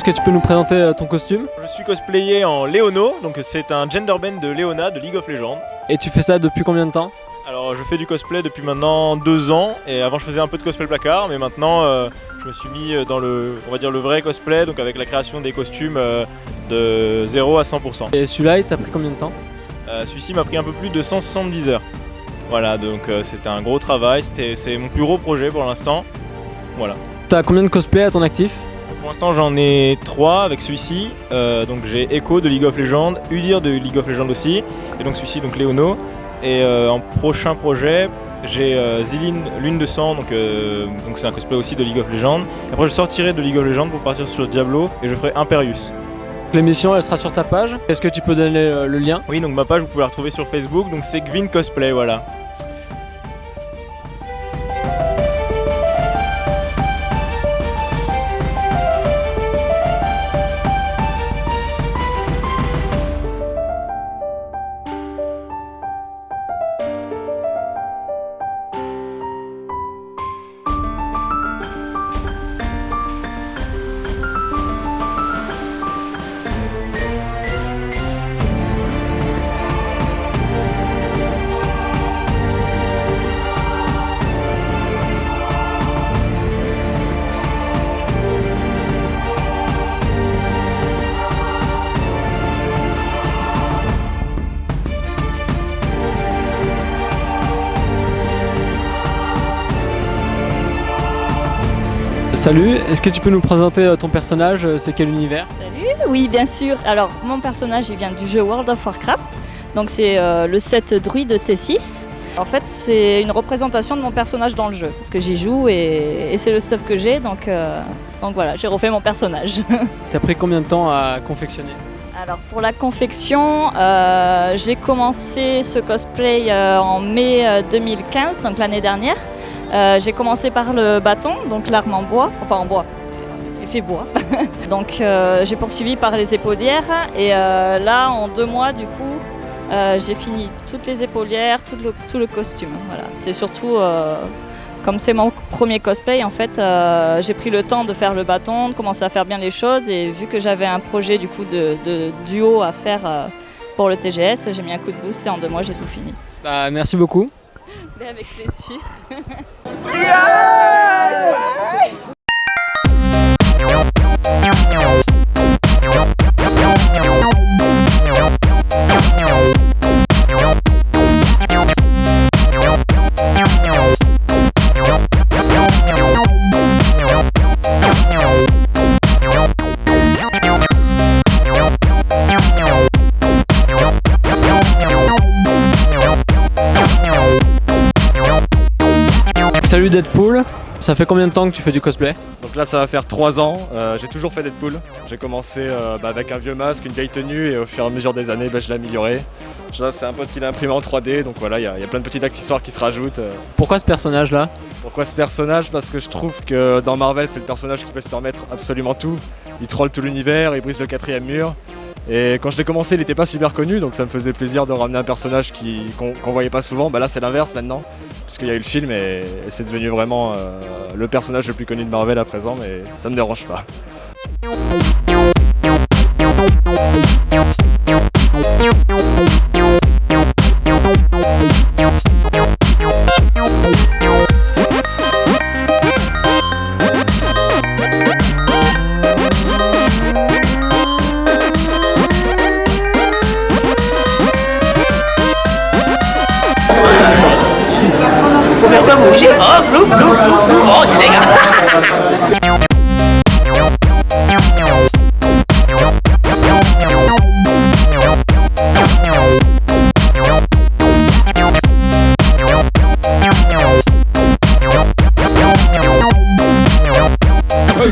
Est-ce que tu peux nous présenter ton costume? Je suis cosplayé en Léono, donc c'est un gender bend de Léona de League of Legends. Et tu fais ça depuis combien de temps? Alors je fais du cosplay depuis maintenant 2 ans, et avant je faisais un peu de cosplay placard, mais maintenant je me suis mis dans on va dire le vrai cosplay, donc avec la création des costumes de 0 à 100%. Et celui-là, il t'a pris combien de temps? Celui-ci m'a pris un peu plus de 170 heures. Voilà, donc c'était un gros travail, c'est mon plus gros projet pour l'instant. Voilà. T'as combien de cosplays à ton actif? Pour l'instant j'en ai 3 avec celui-ci, donc j'ai Echo de League of Legends, Udyr de League of Legends aussi, et donc celui-ci donc Léono. Et en prochain projet, j'ai Zilin, Lune de Sang, donc c'est un cosplay aussi de League of Legends. Après je sortirai de League of Legends pour partir sur Diablo et je ferai Imperius. L'émission elle sera sur ta page. Est-ce que tu peux donner le lien? Oui, donc ma page vous pouvez la retrouver sur Facebook, donc c'est Gvin Cosplay, voilà. Salut, est-ce que tu peux nous présenter ton personnage? C'est quel univers? Salut, oui bien sûr. Alors mon personnage il vient du jeu World of Warcraft, donc c'est le set druide T6. En fait c'est une représentation de mon personnage dans le jeu, parce que j'y joue et c'est le stuff que j'ai, donc voilà, j'ai refait mon personnage. T'as pris combien de temps à confectionner? Alors pour la confection, j'ai commencé ce cosplay en mai 2015, donc l'année dernière. J'ai commencé par le bâton, donc l'arme en bois, enfin en bois, il fait bois. Donc j'ai poursuivi par les épaulières et là en 2 mois du coup j'ai fini toutes les épaulières, tout le costume. Voilà. C'est surtout, comme c'est mon premier cosplay en fait, j'ai pris le temps de faire le bâton, de commencer à faire bien les choses et vu que j'avais un projet du coup de duo à faire pour le TGS, j'ai mis un coup de boost et en 2 mois j'ai tout fini. Bah, merci beaucoup. Mais avec plaisir. Salut Deadpool, ça fait combien de temps que tu fais du cosplay? Donc là ça va faire 3 ans, j'ai toujours fait Deadpool. J'ai commencé avec un vieux masque, une vieille tenue et au fur et à mesure des années je l'ai amélioré. Là c'est un pote qui l'a imprimé en 3D, donc voilà, il y a plein de petits accessoires qui se rajoutent. Pourquoi ce personnage là? Pourquoi ce personnage? Parce que je trouve que dans Marvel c'est le personnage qui peut se permettre absolument tout. Il troll tout l'univers, il brise le 4e mur. Et quand je l'ai commencé il n'était pas super connu, donc ça me faisait plaisir de ramener un personnage qu'on voyait pas souvent. Bah là c'est l'inverse maintenant, puisqu'il y a eu le film et c'est devenu vraiment le personnage le plus connu de Marvel à présent, mais ça me dérange pas. Faut faire quoi bouger? Oh, flou, flou, flou, flou. Oh, t'es dégâts.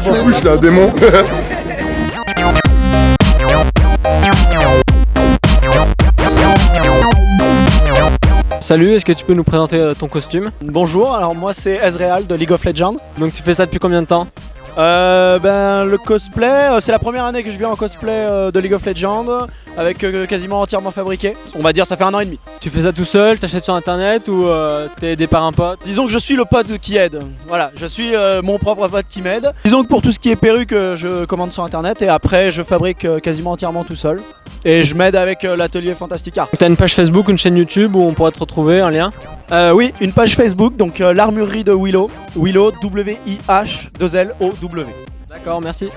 Je m'en fous, je suis un démon. Salut, est-ce que tu peux nous présenter ton costume? Bonjour, alors moi c'est Ezreal de League of Legends. Donc tu fais ça depuis combien de temps? Le cosplay, c'est la première année que je viens en cosplay de League of Legends. avec quasiment entièrement fabriqué. On va dire ça fait 1 an et demi. Tu fais ça tout seul, t'achètes sur internet ou t'es aidé par un pote? Disons que je suis le pote qui aide. Voilà, je suis mon propre pote qui m'aide. Disons que pour tout ce qui est perruque, je commande sur internet et après je fabrique quasiment entièrement tout seul. Et je m'aide avec l'atelier Fantastic Art. T'as une page Facebook, une chaîne YouTube où on pourrait te retrouver, un lien? Oui, une page Facebook, donc l'armurerie de Willow. Willow, W-I-H-2-L-O-W. D'accord, merci.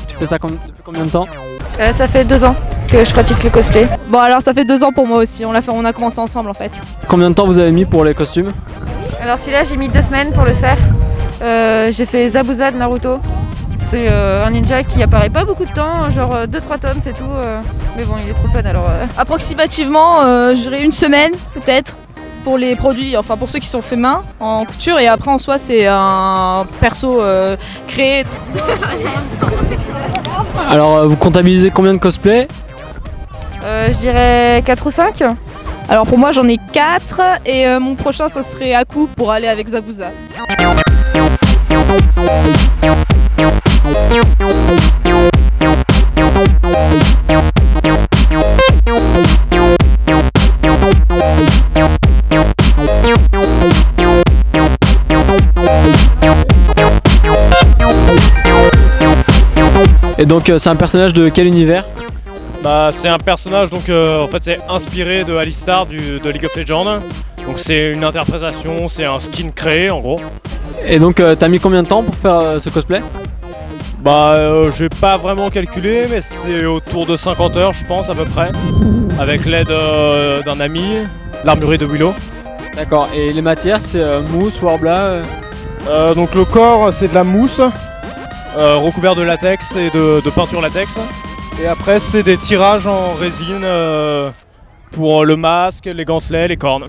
Tu fais ça depuis combien de temps? Ça fait 2 ans que je pratique le cosplay. Bon alors ça fait 2 ans pour moi aussi, on a commencé ensemble en fait. Combien de temps vous avez mis pour les costumes? Alors celui-là j'ai mis 2 semaines pour le faire. J'ai fait Zabuza de Naruto. C'est un ninja qui apparaît pas beaucoup de temps, genre 2-3 tomes c'est tout. Mais bon il est trop fun alors. Approximativement, je dirais 1 semaine peut-être pour les produits, enfin pour ceux qui sont faits main en couture et après en soi c'est un perso créé. Alors vous comptabilisez combien de cosplays? Je dirais 4 ou 5. Alors pour moi j'en ai 4 et mon prochain ça serait Aku pour aller avec Zabuza. Et donc c'est un personnage de quel univers? Bah, c'est un personnage donc en fait c'est inspiré de Alistar de League of Legends. Donc c'est une interprétation, c'est un skin créé en gros. Et donc t'as mis combien de temps pour faire ce cosplay? Bah j'ai pas vraiment calculé mais c'est autour de 50 heures je pense à peu près. Avec l'aide d'un ami, l'armurerie de Willow. D'accord, et les matières c'est mousse, Warbla Donc le corps c'est de la mousse recouvert de latex et de peinture latex. Et après c'est des tirages en résine pour le masque, les gantelets, les cornes.